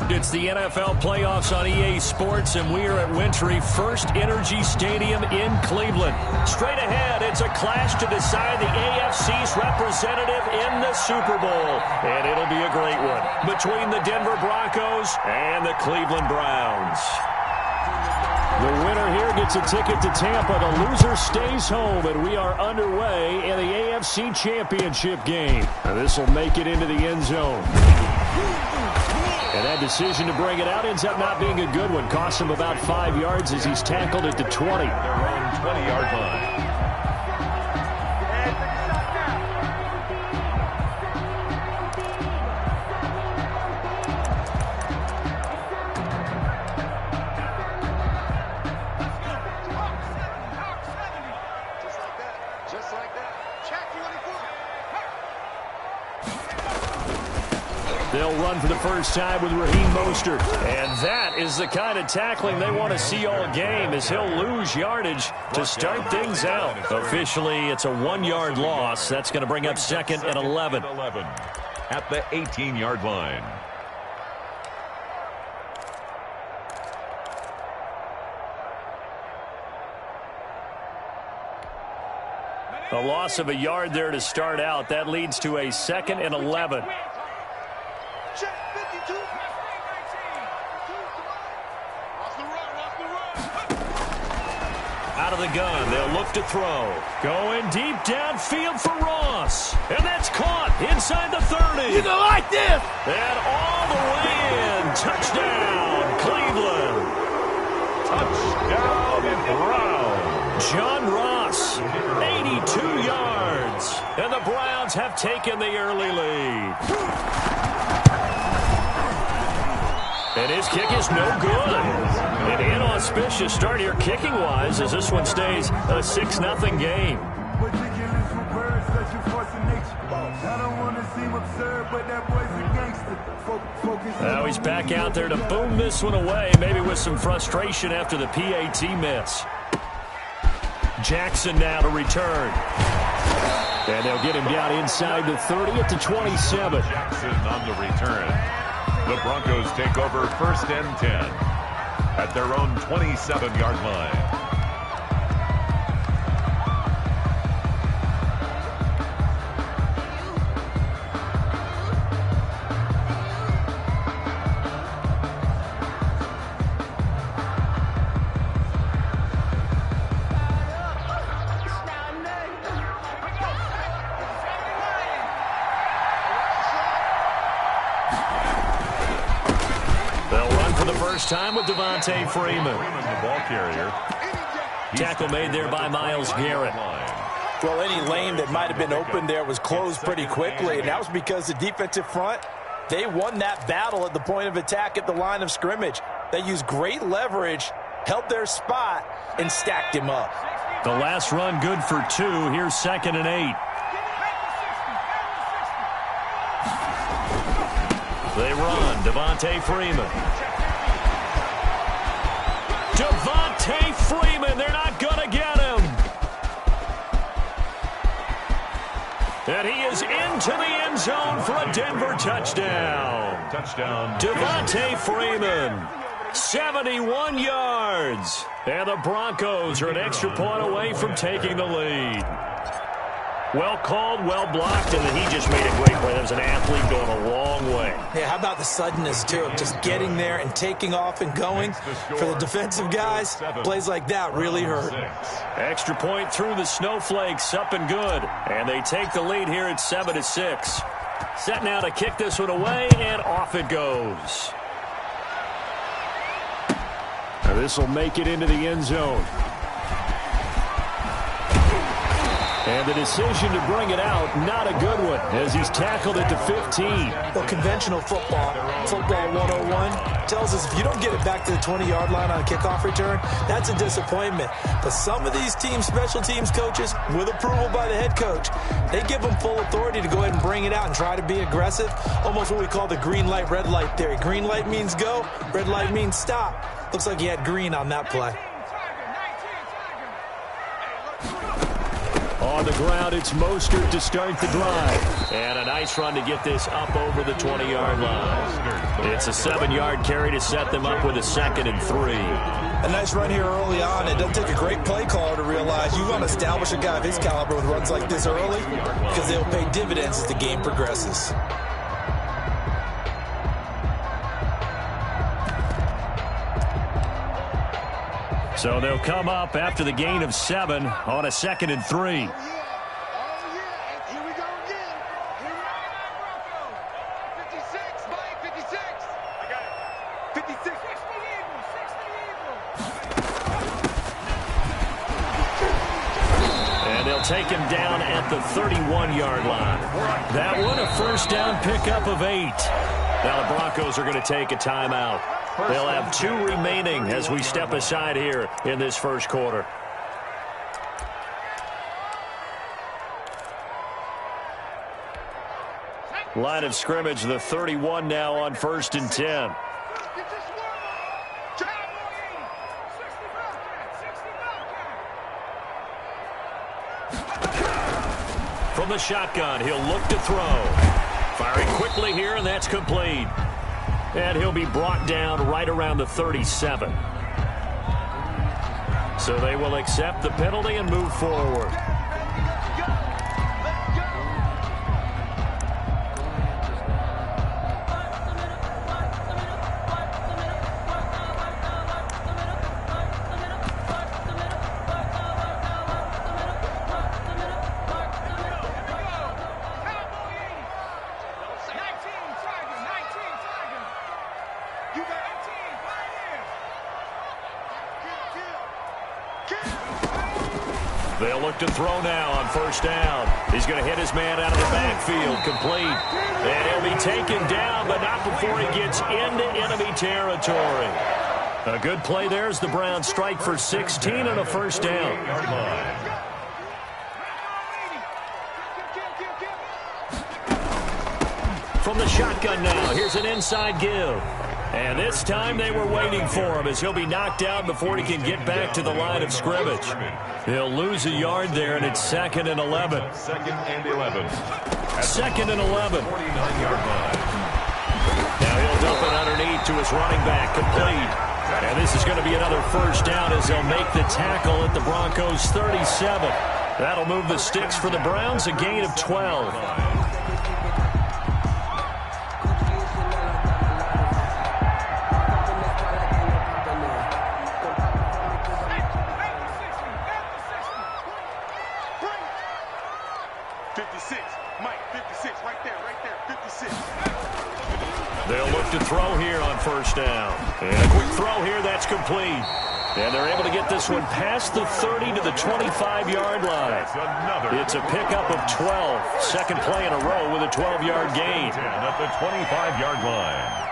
It's the NFL playoffs on EA Sports, and we are at Wintry First Energy Stadium in Cleveland. Straight ahead, it's a clash to decide the AFC's representative in the Super Bowl. And it'll be a great one between the Denver Broncos and the Cleveland Browns. The winner here gets a ticket to Tampa. The loser stays home, and we are underway in the AFC Championship game. This will make it into the end zone. And that decision to bring it out ends up not being a good one. Costs him about 5 yards as he's tackled at the 20. Their own 20-yard line. They'll run for the first time with Raheem Mostert. And that is the kind of tackling they want to see all game, as he'll lose yardage to start things out. Officially, it's a 1-yard loss. That's going to bring up 2nd and 11. At the 18-yard line. A loss of a yard there to start out. That leads to a 2nd and 11. Out of the gun, they'll look to throw. Going deep downfield for Ross. And that's caught inside the 30. You don't like this. And all the way in. Touchdown, Cleveland. Touchdown, Browns. John Ross, 82 yards. And the Browns have taken the early lead. And his kick is no good. An inauspicious start here kicking-wise as this one stays a 6-0 game. Now he's back out there to boom this one away, maybe with some frustration after the PAT miss. Jackson now to return. And they'll get him down inside the 30 at the 27. Jackson on the return. The Broncos take over 1st and 10 at their own 27-yard line. Time with Devontae Freeman. The ball carrier. Tackle made there by Myles Garrett. Well, any lane that might have been open there was closed pretty quickly, and that was because the defensive front, they won that battle at the point of attack at the line of scrimmage. They used great leverage, held their spot, and stacked him up. The last run good for 2. Here's 2nd and 8. They run. Devontae Freeman. Devontae Freeman, they're not going to get him. And he is into the end zone for a Denver touchdown. Touchdown. Devontae Freeman, 71 yards. And the Broncos are an extra point away from taking the lead. Well called, well blocked, and he just made a great play. That was an athlete going a long way. Yeah, how about the suddenness, too? Just getting there and taking off and going. For the defensive guys, plays like that really hurt. Extra point through the snowflakes, up and good. And they take the lead here at 7-6. Set now to kick this one away, and off it goes. Now this will make it into the end zone. And the decision to bring it out, not a good one, as he's tackled at the 15. Well, conventional football 101, tells us if you don't get it back to the 20-yard line on a kickoff return, that's a disappointment. But some of these special teams coaches, with approval by the head coach, they give them full authority to go ahead and bring it out and try to be aggressive, almost what we call the green light, red light theory. Green light means go, red light means stop. Looks like he had green on that play. On on the ground. It's Mostert to start the drive. And a nice run to get this up over the 20-yard line. It's a 7-yard carry to set them up with a 2nd and 3. A nice run here early on. It doesn't take a great play caller to realize you want to establish a guy of his caliber with runs like this early because they'll pay dividends as the game progresses. So they'll come up after the gain of 7 on a 2nd and 3. And they'll take him down at the 31-yard line. That one, a first down pickup of 8. Now the Broncos are going to take a timeout. They'll have 2 remaining as we step aside here in this first quarter. Line of scrimmage, the 31 now on 1st and 10. From the shotgun, he'll look to throw. Firing quickly here, and that's complete. And he'll be brought down right around the 37. So they will accept the penalty and move forward. They'll look to throw now on 1st down. He's going to hit his man out of the backfield, complete. And he'll be taken down, but not before he gets into enemy territory. A good play there as the Browns strike for 16 and a first down. From the shotgun now, here's an inside give. And this time they were waiting for him as he'll be knocked out before he can get back to the line of scrimmage. He'll lose a yard there, and it's 2nd and 11. 2nd and 11. 2nd and 11. 49-yard line. Now he'll dump it underneath to his running back, complete. And this is going to be another first down as they'll make the tackle at the Broncos' 37. That'll move the sticks for the Browns, a gain of 12. They'll look to throw here on 1st down. And a quick throw here, that's complete. And they're able to get this one past the 30 to the 25-yard line. It's a pickup of 12. Second play in a row with a 12-yard gain. At the 25-yard line.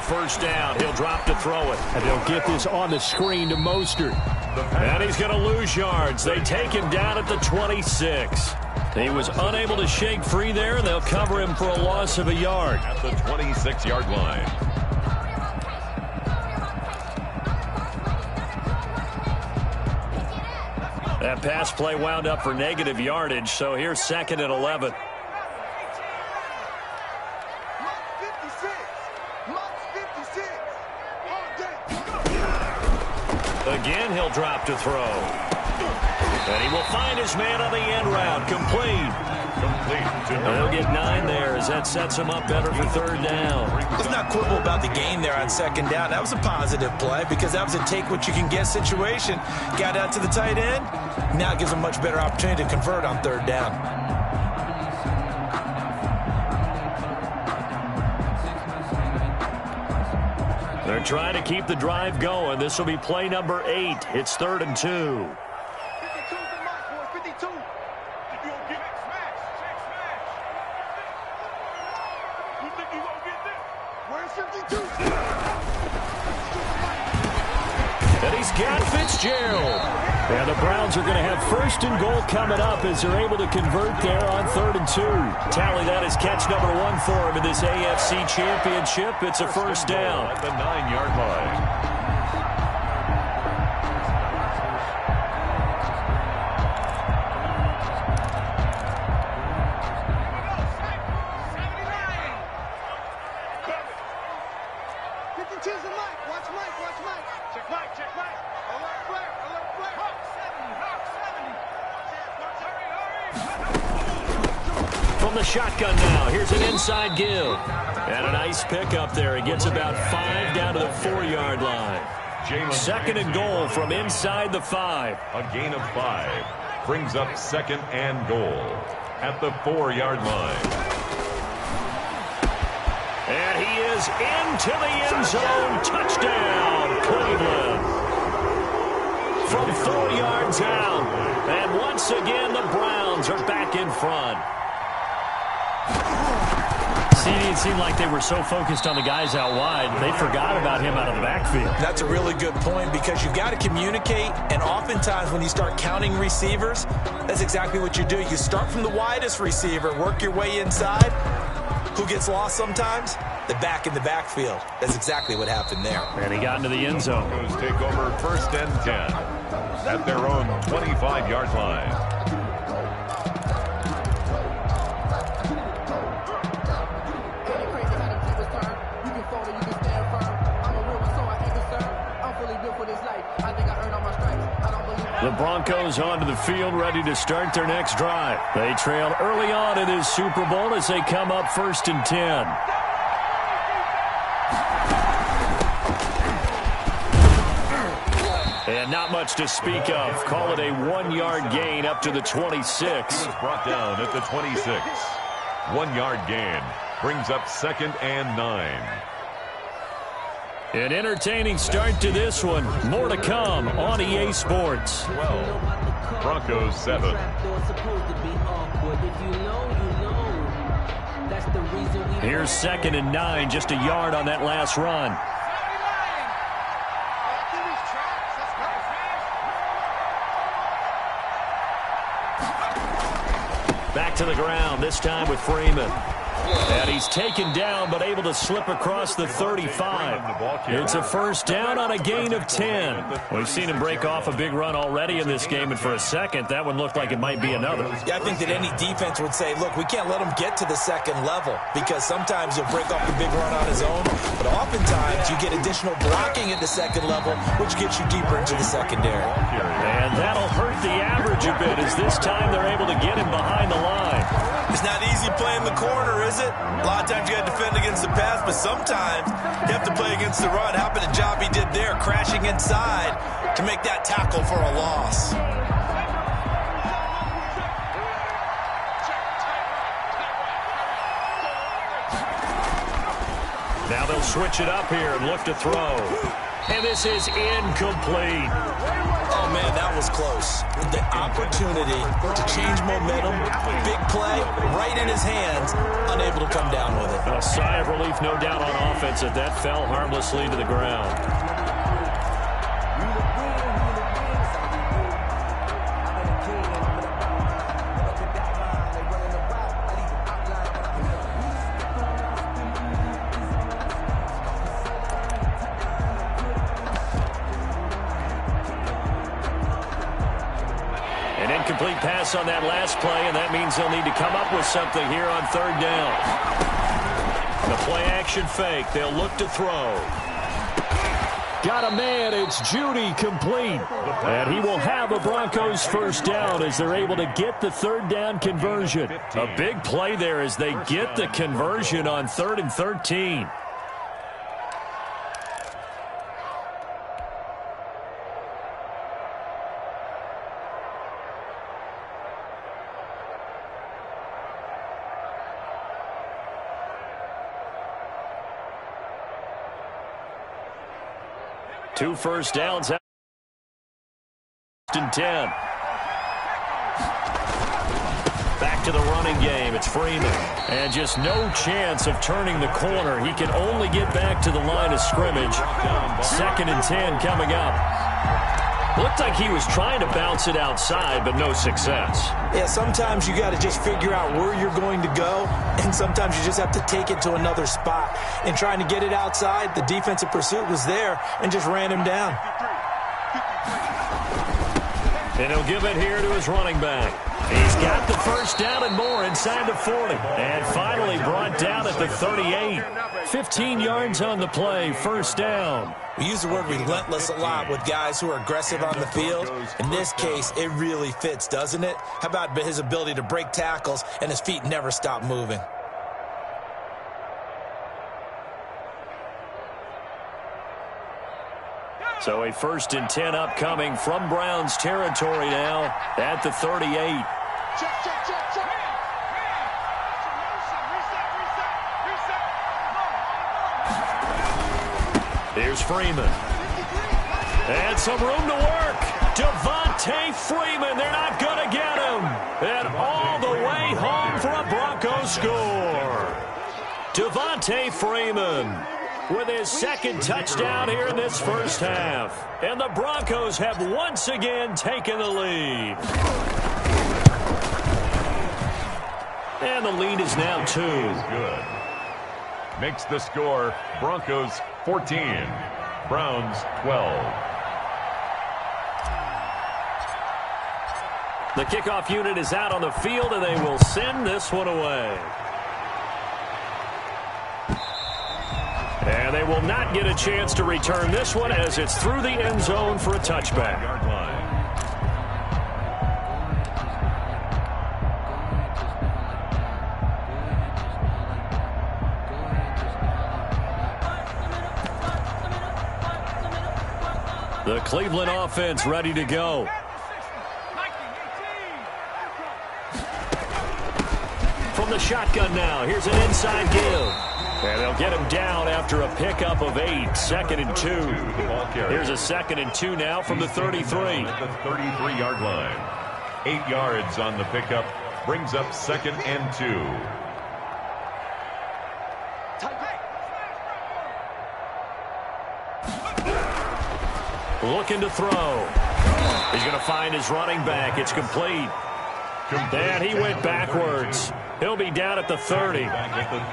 First down, he'll drop to throw it. And they'll get this on the screen to Mostert. And he's going to lose yards. They take him down at the 26. He was unable to shake free there, and they'll cover him for a loss of a yard. At the 26-yard line. That pass play wound up for negative yardage, so here's 2nd and 11. Again, he'll drop to throw. And he will find his man on the end route. Complete. They'll get 9 there as that sets him up better for 3rd down. Let's not quibble about the gain there on 2nd down. That was a positive play because that was a take-what-you-can-get situation. Got out to the tight end. Now it gives him a much better opportunity to convert on 3rd down. They're trying to keep the drive going. This will be play number 8. It's 3rd and 2. And he's got Fitzgerald. And the Browns are going to have first and goal coming up as they're able to convert there on 3rd and 2. Tally that is catch number 1 for him in this AFC Championship. It's a first down. At the 9-yard line. From the shotgun now, here's an inside give. And a nice pickup there. He gets about 5 down to the 4-yard line. 2nd and goal from inside the 5. A gain of 5 brings up 2nd and goal at the 4-yard line. And he is into the end zone. Touchdown, Cleveland. From 4 yards out. And once again, the Browns are back in front. It seemed like they were so focused on the guys out wide, they forgot about him out of the backfield. That's a really good point because you've got to communicate, and oftentimes when you start counting receivers, that's exactly what you do. You start from the widest receiver, work your way inside. Who gets lost sometimes? The back in the backfield. That's exactly what happened there. And he got into the end zone. Broncos take over 1st and 10 at their own 25-yard line. The Broncos onto the field, ready to start their next drive. They trail early on in this Super Bowl as they come up 1st and 10. And not much to speak of. Call it a 1-yard gain up to the 26. He was brought down at the 26. 1-yard gain brings up 2nd and 9. An entertaining start to this one. More to come on EA Sports. 12. Broncos 7. Here's 2nd and 9, just a yard on that last run. Back to the ground, this time with Freeman. And he's taken down, but able to slip across the 35. It's a first down on a gain of 10. We've seen him break off a big run already in this game, and for a second, that one looked like it might be another. Yeah, I think that any defense would say, look, we can't let him get to the 2nd level because sometimes he'll break off a big run on his own, but oftentimes you get additional blocking at the 2nd level, which gets you deeper into the secondary. And that'll hurt the average a bit as this time they're able to get him behind the line. It's not easy playing the corner, is it? A lot of times you got to defend against the pass, but sometimes you have to play against the run. How about the job he did there, crashing inside to make that tackle for a loss? Now they'll switch it up here and look to throw. And this is incomplete. Oh, man, that was close. The opportunity to change momentum, big play, right in his hands, unable to come down with it. A sigh of relief, no doubt, on offense that that fell harmlessly to the ground. Incomplete pass on that last play, and that means they'll need to come up with something here on 3rd down. The play-action fake. They'll look to throw. Got a man. It's Judy complete. And he will have a Broncos first down as they're able to get the 3rd down conversion. A big play there as they get the conversion on 3rd and 13. Two first downs out and 10. Back to the running game. It's Freeman. And just no chance of turning the corner. He can only get back to the line of scrimmage. 2nd and 10 coming up. Looked like he was trying to bounce it outside, but no success. Yeah, sometimes you got to just figure out where you're going to go, and sometimes you just have to take it to another spot. And trying to get it outside, the defensive pursuit was there and just ran him down. And he'll give it here to his running back. He's got the first down and more inside the 40. And finally brought down at the 38. 15 yards on the play, first down. We use the word relentless a lot with guys who are aggressive on the field. In this case, it really fits, doesn't it? How about his ability to break tackles and his feet never stop moving? So a 1st and 10 upcoming from Browns territory now at the 38. Here's Freeman. And some room to work. Devontae Freeman. They're not going to get him. And all the way home for a Broncos score. Devontae Freeman with his 2nd touchdown here in this first half. And the Broncos have once again taken the lead. And the lead is now 2. Good. Makes the score Broncos 14, Browns 12. The kickoff unit is out on the field, and they will send this one away. And they will not get a chance to return this one as it's through the end zone for a touchback. Yard line. The Cleveland offense ready to go. From the shotgun now, here's an inside give. And they'll get him down after a pickup of 8. 2nd and 2. Here's a 2nd and 2 now from the 33. At the 33-yard line. 8 yards on the pickup. Brings up 2nd and 2. Looking to throw. He's going to find his running back. It's complete. And he went backwards. He'll be down at the 30.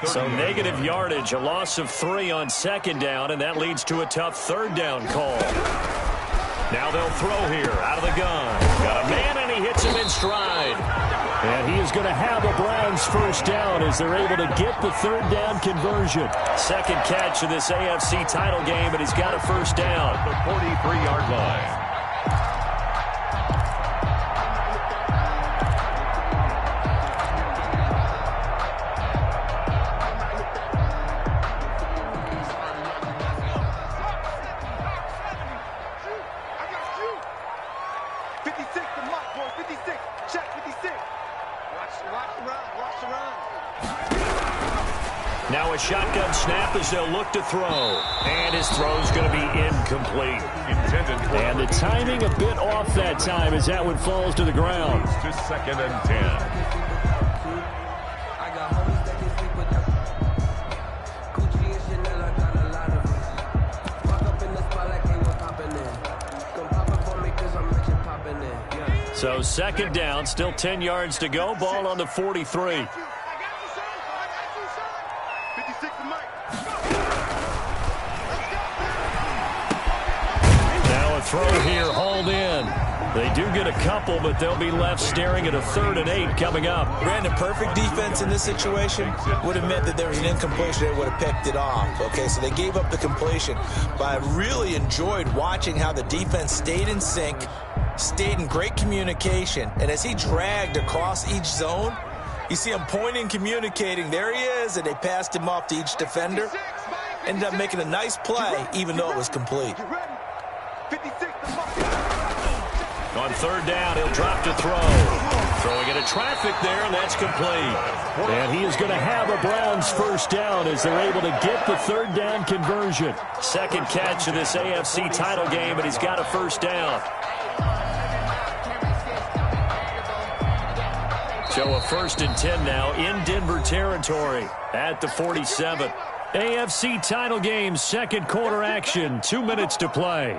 So negative yardage, a loss of 3 on 2nd down, and that leads to a tough 3rd down call. Now they'll throw here out of the gun. Got a man, and he hits him in stride. And he is going to have a Browns first down as they're able to get the 3rd down conversion. 2nd catch of this AFC title game, and he's got a first down. The 43-yard line. Now a shotgun snap as they'll look to throw. And his throw's going to be incomplete. And the timing a bit off that time as that one falls to the ground. To 2nd and 10. So 2nd down, still 10 yards to go. Ball on the 43. Now a throw here, hauled in. They do get a couple, but they'll be left staring at a 3rd and 8 coming up. Brandon, perfect defense in this situation would have meant that there was an incompletion. They would have picked it off. Okay, so they gave up the completion. But I really enjoyed watching how the defense stayed in sync, stayed in great communication, and as he dragged across each zone, you see him pointing, communicating. There he is, and they passed him off to each defender. Ended up making a nice play, even though it was complete. On 3rd down, he'll drop to throw. Throwing into traffic there, and that's complete. And he is going to have a Browns first down as they're able to get the 3rd down conversion. 2nd catch of this AFC title game, and he's got a first down. So a 1st and 10 now in Denver territory at the 47. AFC title game, 2nd quarter action, 2 minutes to play.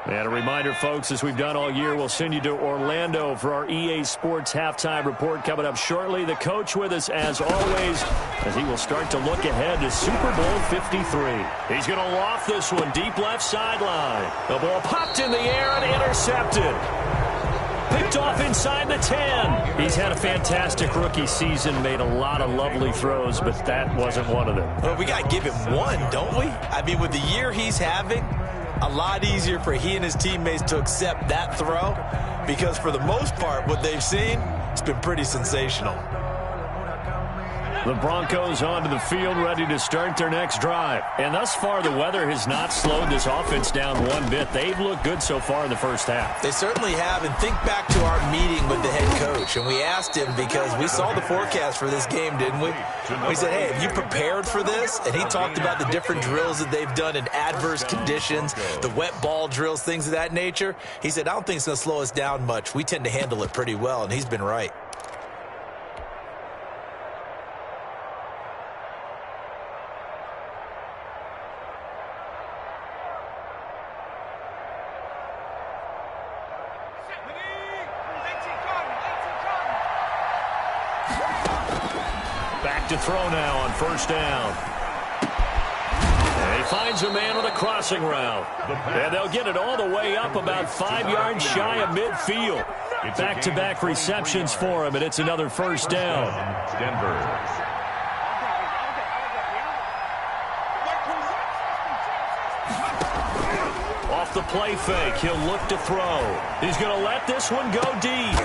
And a reminder, folks, as we've done all year, we'll send you to Orlando for our EA Sports halftime report coming up shortly. The coach with us, as always, as he will start to look ahead to Super Bowl 53. He's going to loft this one deep left sideline. The ball popped in the air and intercepted. Picked off inside the 10. He's had a fantastic rookie season, made a lot of lovely throws, but that wasn't one of them. Well, we got to give him one, don't we? I mean, with the year he's having, a lot easier for he and his teammates to accept that throw because for the most part, what they've seen, it's been pretty sensational. The Broncos onto the field, ready to start their next drive. And thus far, the weather has not slowed this offense down one bit. They've looked good so far in the first half. They certainly have. And think back to our meeting with the head coach. And we asked him because we saw the forecast for this game, didn't we? We said, hey, have you prepared for this? And he talked about the different drills that they've done in adverse conditions, the wet ball drills, things of that nature. He said, I don't think it's going to slow us down much. We tend to handle it pretty well, and he's been right. Back to throw now on first down. And he finds a man with a crossing route. And they'll get it all the way up about 5 yards shy of midfield. Back-to-back receptions for him, and it's another first down. Denver. Off the play fake, he'll look to throw. He's going to let this one go deep.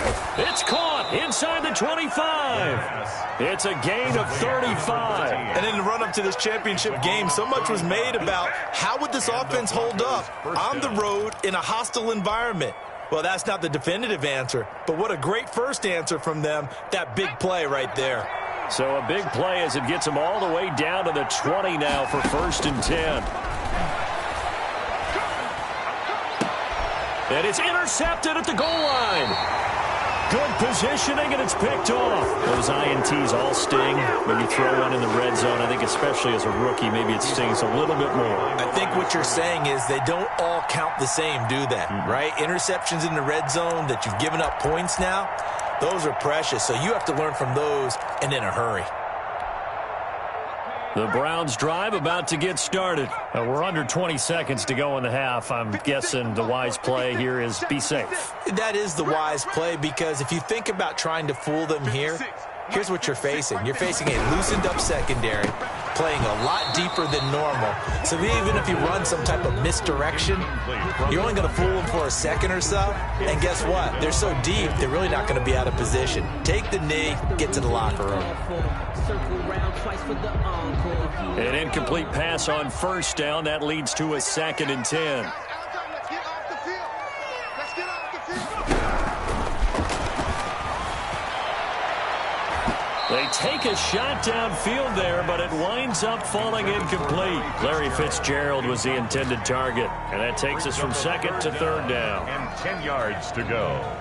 It's caught inside the 25. It's a gain of 35. And in the run-up to this championship game, so much was made about how would this offense hold up on the road in a hostile environment. Well, that's not the definitive answer, but what a great first answer from them, that big play right there. So a big play as it gets them all the way down to the 20 now for 1st and 10. And it's intercepted at the goal line. Good positioning, and it's picked off. Those INTs all sting when you throw one in the red zone. I think especially as a rookie, maybe it stings a little bit more. I think what you're saying is they don't all count the same, do they? Right? Interceptions in the red zone that you've given up points now, those are precious. So you have to learn from those and in a hurry. The Browns drive about to get started. We're under 20 seconds to go in the half. I'm guessing the wise play here is be safe. That is the wise play because if you think about trying to fool them here, here's what you're facing. You're facing a loosened up secondary, playing a lot deeper than normal. So even if you run some type of misdirection, you're only going to fool them for a second or so. And guess what? They're so deep, they're really not going to be out of position. Take the knee, get to the locker room. An incomplete pass on first down. That leads to a 2nd and 10. They take a shot downfield there, but it winds up falling incomplete. Larry Fitzgerald was the intended target, and that takes us from 2nd to 3rd down. And 10 yards to go.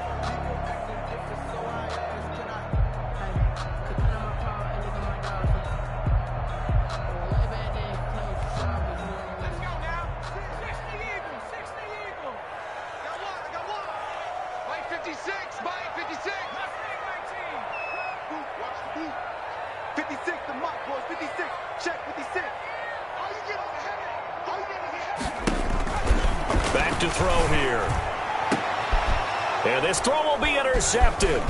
Back to throw here. And this throw will be intercepted.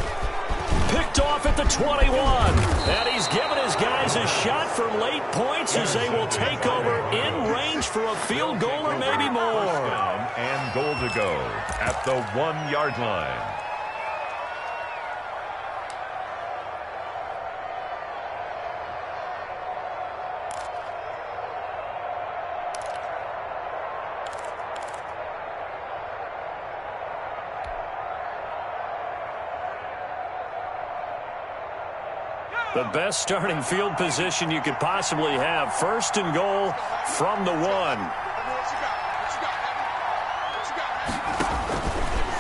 Picked off at the 21. And he's given his guys a shot for late points as they will take over in range for a field goal or maybe more. And goal to go at the 1-yard line. The best starting field position you could possibly have. 1st and goal from the 1.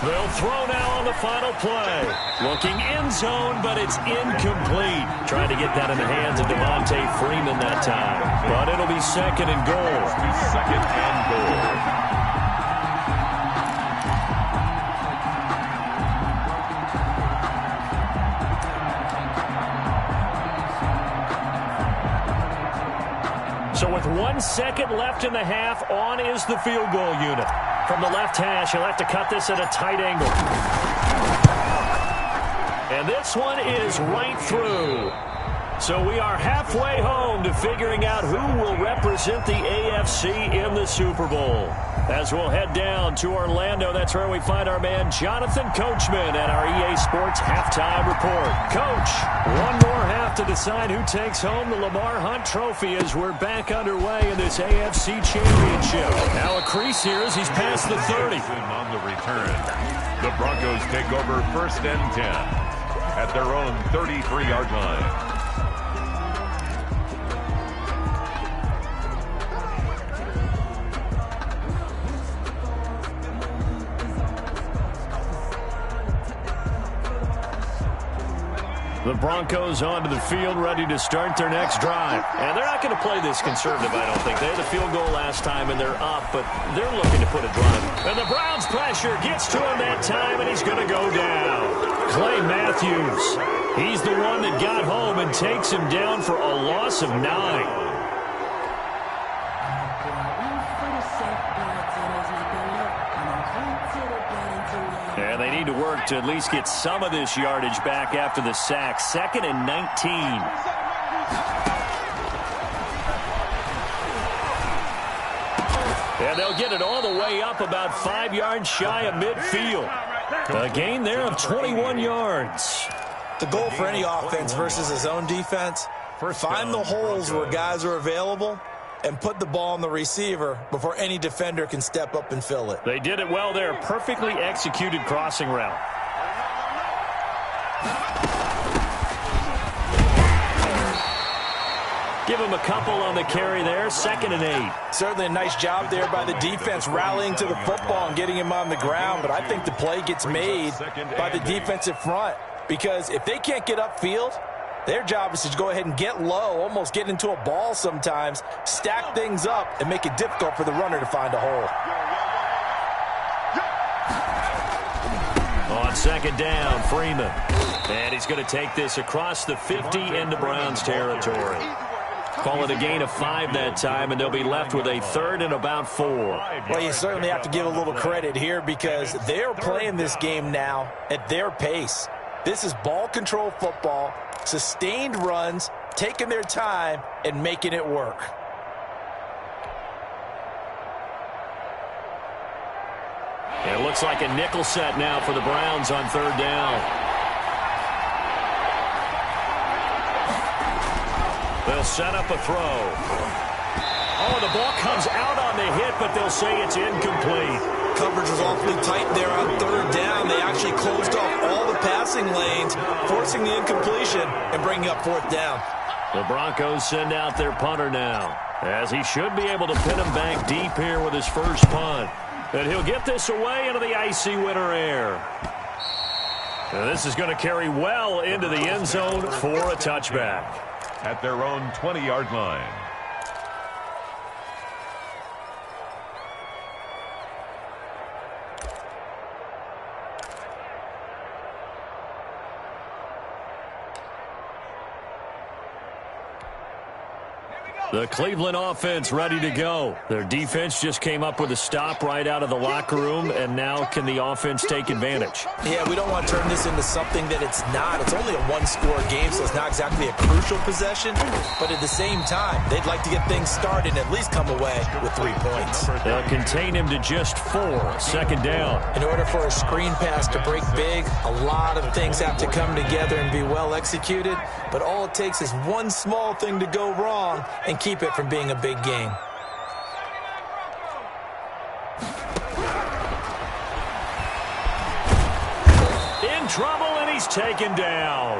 They'll throw now on the final play. Looking end zone, but it's incomplete. Trying to get that in the hands of Devontae Freeman that time. But it'll be 2nd and goal. 2nd and goal. So with 1 second left in the half, on is the field goal unit. From the left hash, he'll have to cut this at a tight angle. And this one is right through. So we are halfway home to figuring out who will represent the AFC in the Super Bowl. As we'll head down to Orlando, that's where we find our man Jonathan Coachman at our EA Sports Halftime Report. Coach, one more half to decide who takes home the Lamar Hunt Trophy as we're back underway in this AFC Championship. Now a crease here as he's past the 30. On the return, the Broncos take over 1st and 10 at their own 33-yard line. The Broncos onto the field, ready to start their next drive. And they're not going to play this conservative, I don't think. They had the field goal last time, and they're up, but they're looking to put a drive. And the Browns' pressure gets to him that time, and he's going to go down. Clay Matthews, he's the one that got home and takes him down for a loss of 9. And they need to work to at least get some of this yardage back after the sack. 2nd and 19. And they'll get it all the way up about 5 yards shy of midfield. A gain there of 21 yards. The goal for any offense versus his own defense, find the holes where guys are available and put the ball on the receiver before any defender can step up and fill it. They did it well there. Perfectly executed crossing route. Give him a couple on the carry there. 2nd and 8. Certainly a nice job there by the defense rallying to the football and getting him on the ground, but I think the play gets made by the defensive front because if they can't get upfield, their job is to go ahead and get low, almost get into a ball sometimes, stack things up, and make it difficult for the runner to find a hole. On 2nd down, Freeman. And he's going to take this across the 50 into Browns territory. Call it a gain of 5 that time, and they'll be left with a 3rd and about 4. Well, you certainly have to give a little credit here because they're playing this game now at their pace. This is ball control football. Sustained runs, taking their time, and making it work. It looks like a nickel set now for the Browns on 3rd down. They'll set up a throw. Oh, the ball comes out on the hit, but they'll say it's incomplete. Coverage was awfully tight there on 3rd down. They actually closed off all the passing lanes, forcing the incompletion and bringing up 4th down. The Broncos send out their punter now, as he should be able to pin him back deep here with his first punt. And he'll get this away into the icy winter air. And this is going to carry well into the end zone for a touchback. At their own 20-yard line. The Cleveland offense ready to go. Their defense just came up with a stop right out of the locker room, and now can the offense take advantage? Yeah, we don't want to turn this into something that it's not. It's only a one-score game, so it's not exactly a crucial possession. But at the same time, they'd like to get things started and at least come away with 3 points. They'll contain him to just 4. 2nd down. In order for a screen pass to break big, a lot of things have to come together and be well executed. But all it takes is one small thing to go wrong and keep it from being a big game. In trouble, and he's taken down.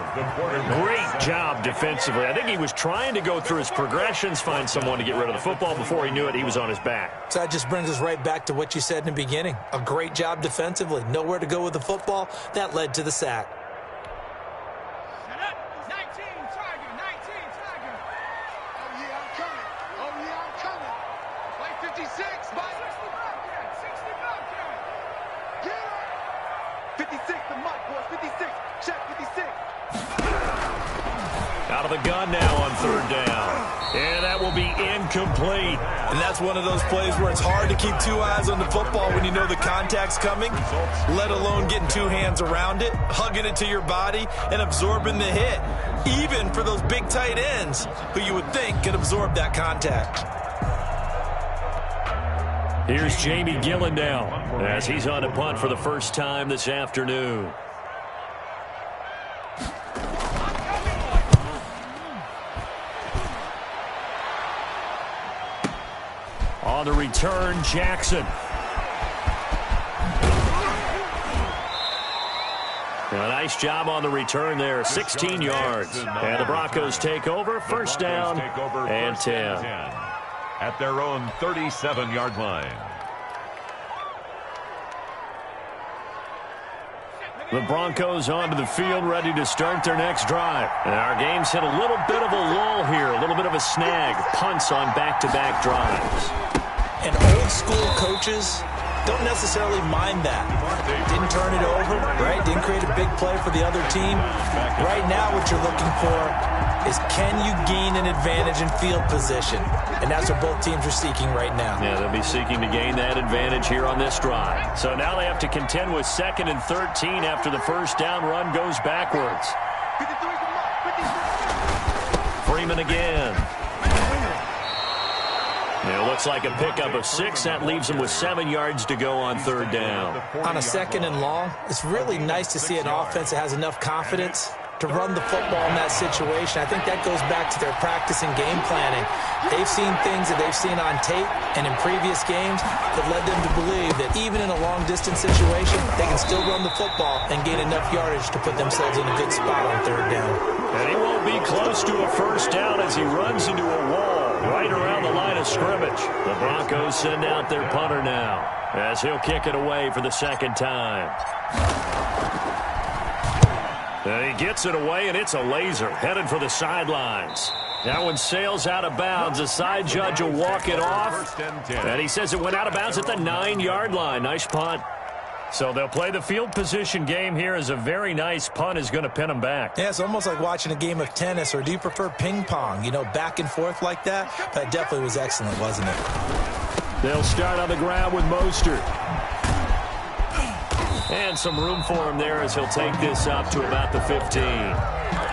Great job defensively. I think he was trying to go through his progressions, find someone to get rid of the football. Before he knew it, he was on his back. So that just brings us right back to what you said in the beginning. A great job defensively. Nowhere to go with the football. That led to the sack. Out of the gun now on third down. And that will be incomplete. And that's one of those plays where it's hard to keep two eyes on the football when you know the contact's coming, let alone getting two hands around it, hugging it to your body, and absorbing the hit, even for those big tight ends who you would think could absorb that contact. Here's Jamie Gillen now as he's on a punt for the first time this afternoon. On the return, Jackson. A nice job on the return there, 16 yards. And the Broncos take over, first down and 10. At their own 37-yard line. The Broncos onto the field, ready to start their next drive. And our game's hit a little bit of a lull here, a little bit of a snag. Punts on back-to-back drives. And old-school coaches don't necessarily mind that. Didn't turn it over, right? Didn't create a big play for the other team. Right now what you're looking for is can you gain an advantage in field position? And that's what both teams are seeking right now. Yeah, they'll be seeking to gain that advantage here on this drive. So now they have to contend with 2nd and 13 after the first down run goes backwards. Freeman again. It looks like a pickup of 6. That leaves him with 7 yards to go on third down. On a 2nd and long, it's really nice to see an offense that has enough confidence to run the football in that situation. I think that goes back to their practice and game planning. They've seen things that they've seen on tape and in previous games that led them to believe that even in a long-distance situation, they can still run the football and gain enough yardage to put themselves in a good spot on third down. And he won't be close to a first down as he runs into a wall right around the line of scrimmage. The Broncos send out their punter now as he'll kick it away for the second time. And he gets it away, and it's a laser headed for the sidelines. That one sails out of bounds. The side judge will walk it off. And he says it went out of bounds at the 9-yard line. Nice punt. So they'll play the field position game here as a very nice punt is going to pin them back. Yeah, it's almost like watching a game of tennis, or do you prefer ping pong? You know, back and forth like that? That definitely was excellent, wasn't it? They'll start on the ground with Mostert. And some room for him there as he'll take this up to about the 15.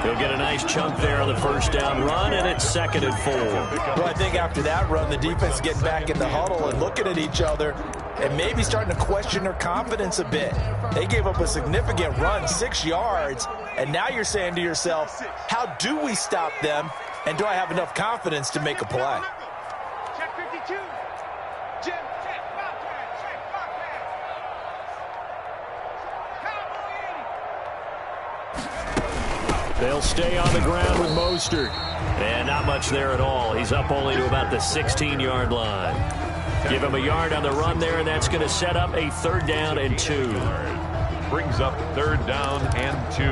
He'll get a nice chunk there on the first down run, and it's 2nd and 4. Well, I think after that run, the defense is getting back in the huddle and looking at each other and maybe starting to question their confidence a bit. They gave up a significant run, 6 yards, and now you're saying to yourself, how do we stop them, and do I have enough confidence to make a play? Check 52. Jim, check. They'll stay on the ground with Mostert. And not much there at all. He's up only to about the 16-yard line. Give him a yard on the run there, and that's going to set up a 3rd down and 2. Brings up 3rd down and 2.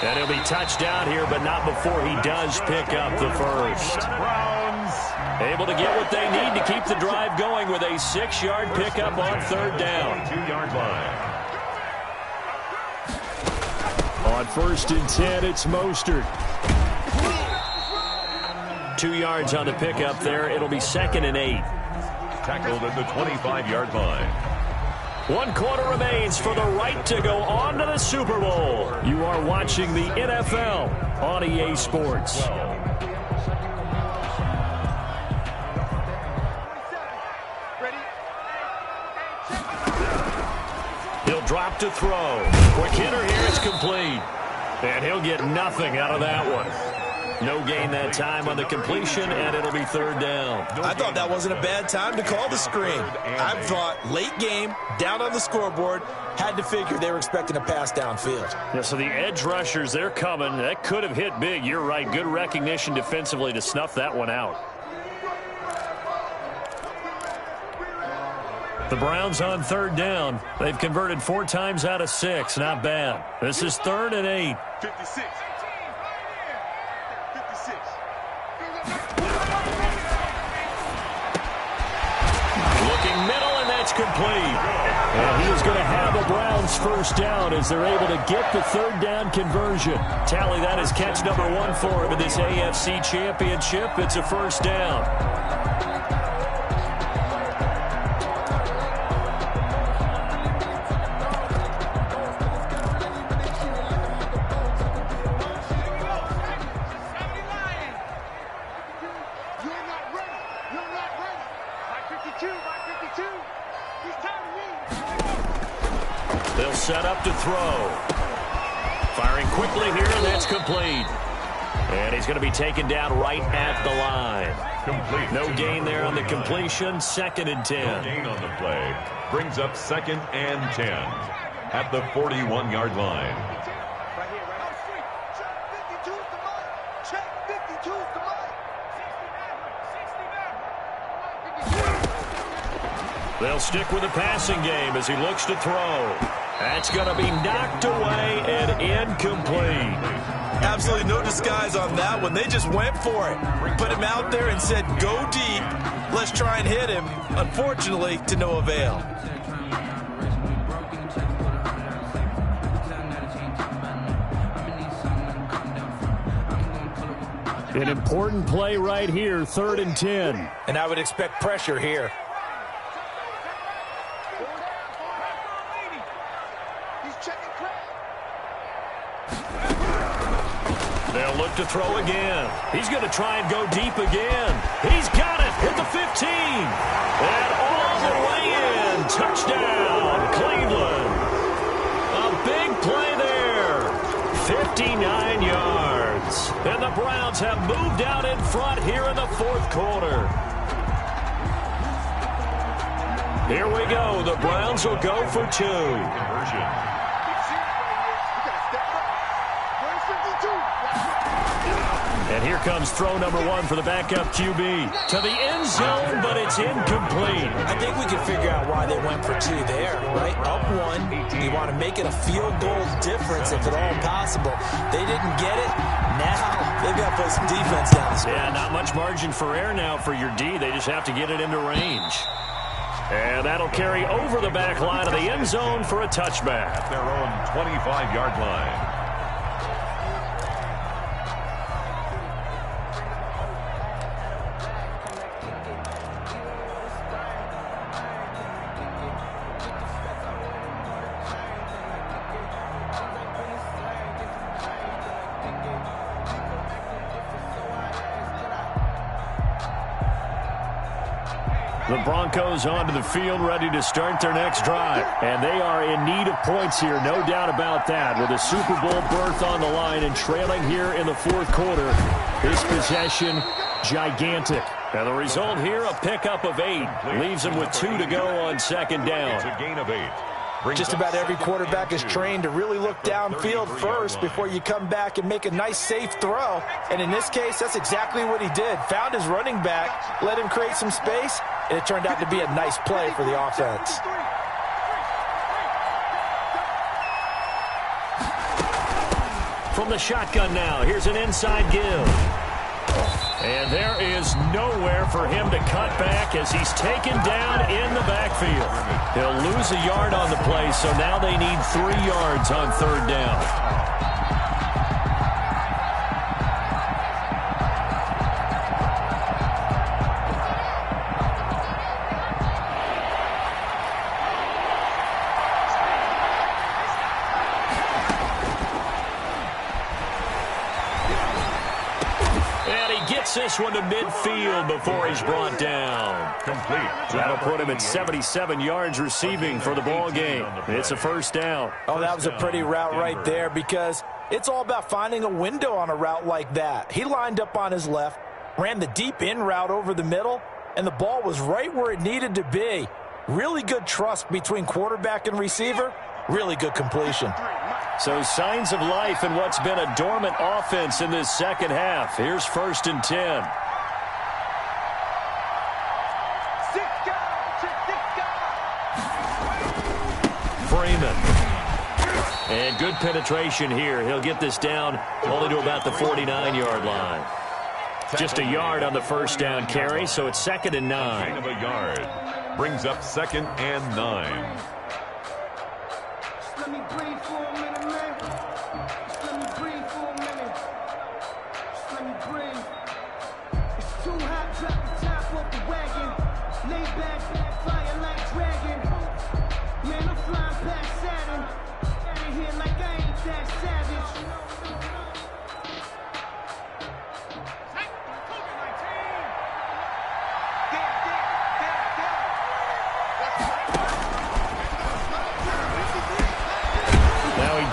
And he'll be touched down here, but not before he does pick up the first. Browns able to get what they need to keep the drive going with a 6-yard pickup on 3rd down. 2-yard line. On 1st and 10, it's Mostert. 2 yards on the pickup there. It'll be 2nd and 8. Tackled at the 25-yard line. 1 quarter remains for the right to go on to the Super Bowl. You are watching the NFL on EA Sports. He'll drop to throw. Quick hitter here, it's complete. And he'll get nothing out of that one. No gain that time on the completion, and it'll be 3rd down. I thought that wasn't a bad time to call the screen. I thought late game, down on the scoreboard, had to figure they were expecting a pass downfield. Yeah, so the edge rushers, they're coming. That could have hit big. You're right. Good recognition defensively to snuff that one out. The Browns on 3rd down. They've converted 4 times out of 6. Not bad. This is 3rd and 8. 56. complete. And he is going to have a Browns first down as they're able to get the third down conversion. Tally that as catch number 1 for him in this AFC Championship. It's a first down. They'll set up to throw. Firing quickly here, and that's complete. And he's going to be taken down right at the line. Complete. No gain there on the completion. 2nd and 10. No gain on the play. Brings up 2nd and 10 at the 41-yard line. Right here, right here. Check 52's the mark. Check 52's the mark. 69. They'll stick with the passing game as he looks to throw. That's going to be knocked away and incomplete. Absolutely no disguise on that one. They just went for it. Put him out there and said, go deep. Let's try and hit him. Unfortunately, to no avail. An important play right here, 3rd and 10. And I would expect pressure here. They'll look to throw again. He's going to try and go deep again. He's got it at the 15. And all the way in. Touchdown, Cleveland. A big play there. 59 yards. And the Browns have moved out in front here in the 4th quarter. Here we go. The Browns will go for 2. Conversion. And here comes throw number 1 for the backup QB. To the end zone, but it's incomplete. I think we can figure out why they went for 2 there, right? Up 1. You want to make it a field goal difference if at all possible. They didn't get it. Now they've got to put some defense down the stretch. Yeah, not much margin for error now for your D. They just have to get it into range. And that'll carry over the back line of the end zone for a touchback. At their own 25-yard line. The Broncos onto the field, ready to start their next drive. And they are in need of points here, no doubt about that. With a Super Bowl berth on the line and trailing here in the 4th quarter. This possession, gigantic. And the result here, a pickup of 8. Leaves them with 2 to go on 2nd down. It's a gain of 8. Just about every quarterback is trained to really look downfield first before you come back and make a nice, safe throw. And in this case, that's exactly what he did. Found his running back, let him create some space, and it turned out to be a nice play for the offense. From the shotgun now, here's an inside give. And there is nowhere for him to cut back as he's taken down in the backfield. He'll lose a yard on the play, so now they need 3 yards on 3rd down. This one to midfield before he's brought down. Complete. That'll put him at 77 yards receiving for the ball game. It's a first down. Oh, that was a pretty route right there because it's all about finding a window on a route like that. He lined up on his left, ran the deep in route over the middle, and the ball was right where it needed to be. Really good trust between quarterback and receiver. Really good completion. So signs of life in what's been a dormant offense in this second half. Here's 1st and 10. Freeman. And good penetration here. He'll get this down only to about the 49-yard line. Just a yard on the first down carry, so it's 2nd and 9. Gain of a yard. Brings up 2nd and 9. Just let me breathe for a minute, man. Just let me breathe for a minute. Just let me breathe. It's too hot, drop the top off the wagon. Lay back, fire like dragon. Man, I'm flying past Saturn. Out of here like I ain't that savage.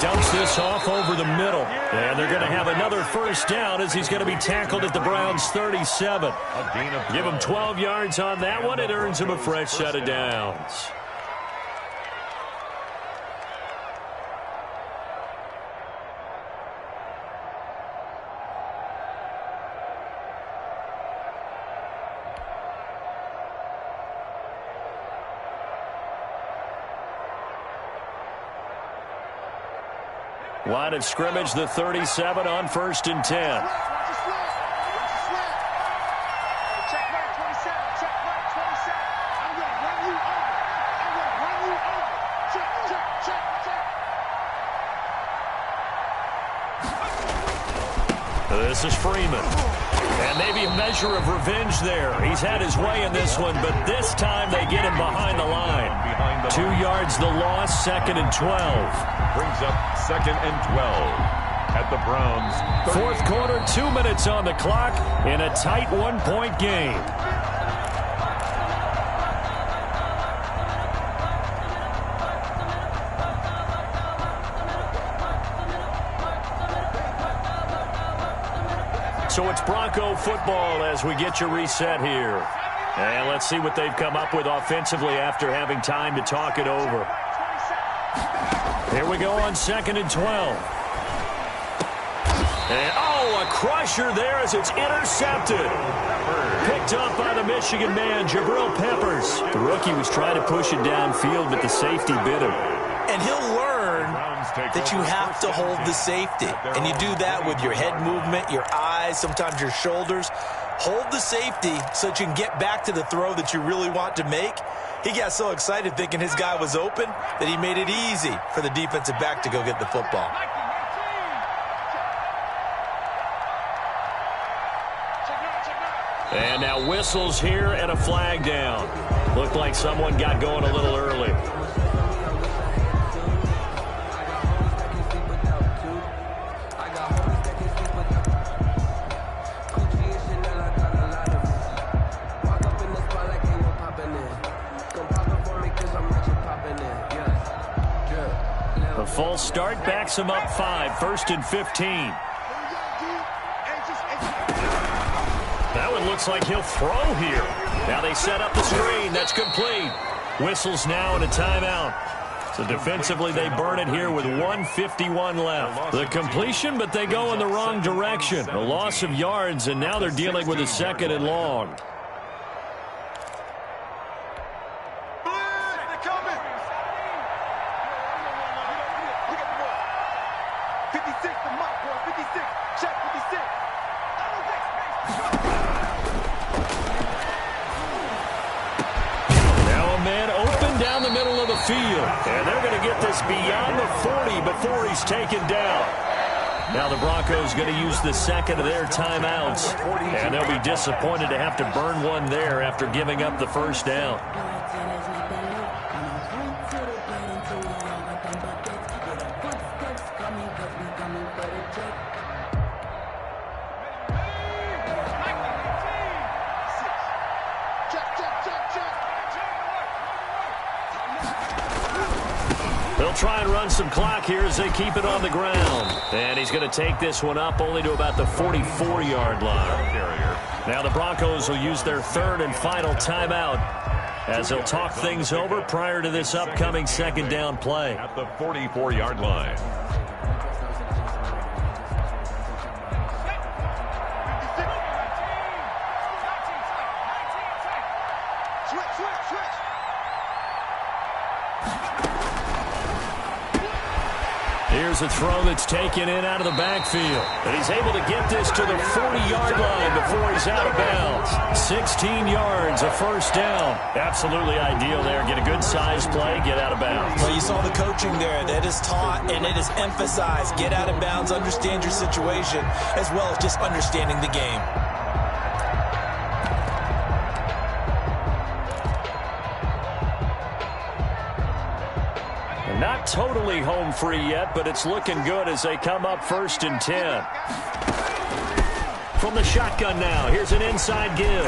Dumps this off over the middle. And they're going to have another first down as he's going to be tackled at the Browns' 37. Give him 12 yards on that one. It earns him a fresh set of downs. Line of scrimmage, the 37 on 1st and 10. Check right, 27. Check right, 27. I'm going to run you over. I'm going to run you over. Check. This is Freeman. And maybe a measure of revenge there. He's had his way in this one, but this time they get him behind the line. 2 yards the loss, 2nd and 12. Brings up 2nd and 12 at the Browns. 4th quarter, 2 minutes on the clock in a tight 1-point game. So it's Bronco football as we get you reset here. And let's see what they've come up with offensively after having time to talk it over. Here we go on 2nd and 12. And, a crusher there as it's intercepted. Picked up by the Michigan man, Jabril Peppers. The rookie was trying to push it downfield, but the safety bit him. And he'll learn that you have to hold the safety. And you do that with your head movement, your eyes, sometimes your shoulders. Hold the safety so that you can get back to the throw that you really want to make. He got so excited thinking his guy was open that he made it easy for the defensive back to go get the football. And now whistles here and a flag down. Looked like someone got going a little early. The full start backs him up 5, 1st and 15. That one looks like he'll throw here. Now they set up the screen. That's complete. Whistles now and a timeout. So defensively they burn it here with 1:51 left. The completion, but they go in the wrong direction. A loss of yards, and now they're dealing with a 2nd and long. Field. And they're going to get this beyond the 40 before he's taken down. Now the Broncos going to use the 2nd of their timeouts. And they'll be disappointed to have to burn one there after giving up the first down. Try and run some clock here as they keep it on the ground. And he's going to take this one up only to about the 44-yard line. Now the Broncos will use their 3rd and final timeout as they'll talk things over prior to this upcoming 2nd down play. At the 44-yard line. Here's a throw that's taken in out of the backfield. And he's able to get this to the 40-yard line before he's out of bounds. 16 yards, a first down. Absolutely ideal there. Get a good size play, get out of bounds. Well, you saw the coaching there. That is taught and it is emphasized. Get out of bounds, understand your situation, as well as just understanding the game. Not totally home free yet, but it's looking good as they come up 1st and 10. From the shotgun now, here's an inside give.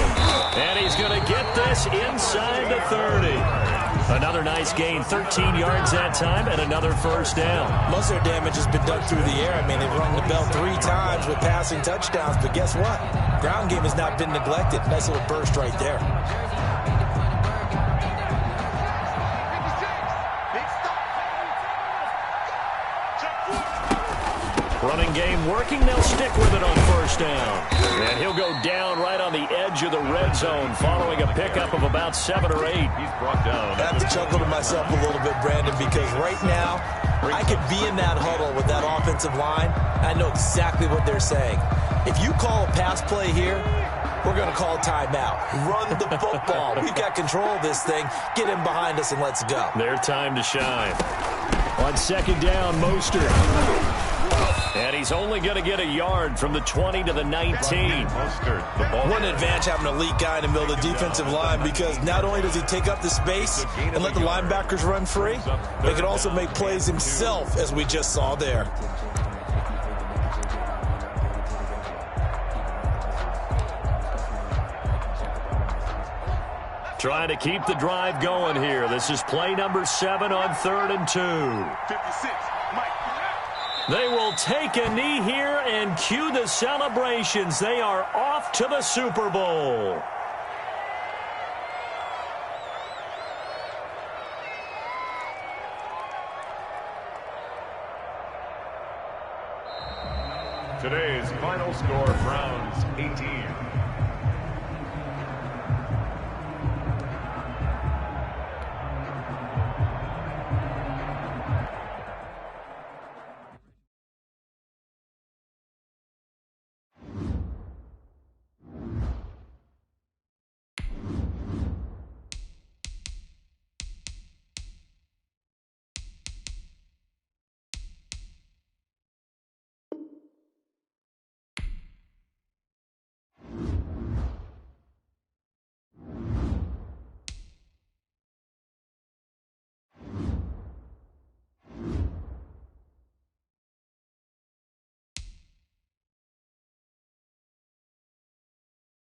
And he's going to get this inside the 30. Another nice gain, 13 yards that time, and another first down. Most of their damage has been done through the air. I mean, they've rung the bell 3 times with passing touchdowns, but guess what? Ground game has not been neglected. Nice little burst right there. Running game working. They'll stick with it on first down. And he'll go down right on the edge of the red zone following a pickup of about 7 or 8. He's brought down. I have to chuckle to myself a little bit, Brandon, because right now I could be in that huddle with that offensive line. I know exactly what they're saying. If you call a pass play here, we're going to call timeout. Run the football. We've got control of this thing. Get him behind us and let's go. Their time to shine. On 2nd down, Mostert. And he's only going to get a yard from the 20 to the 19. One advantage having an elite guy in the middle of the defensive line, because not only does he take up the space and let the linebackers run free, they can also make plays himself, as we just saw there. Trying to keep the drive going here. This is play number 7 on 3rd and 2. 56, Mike. They will take a knee here and cue the celebrations. They are off to the Super Bowl. Today's final score, Browns 18,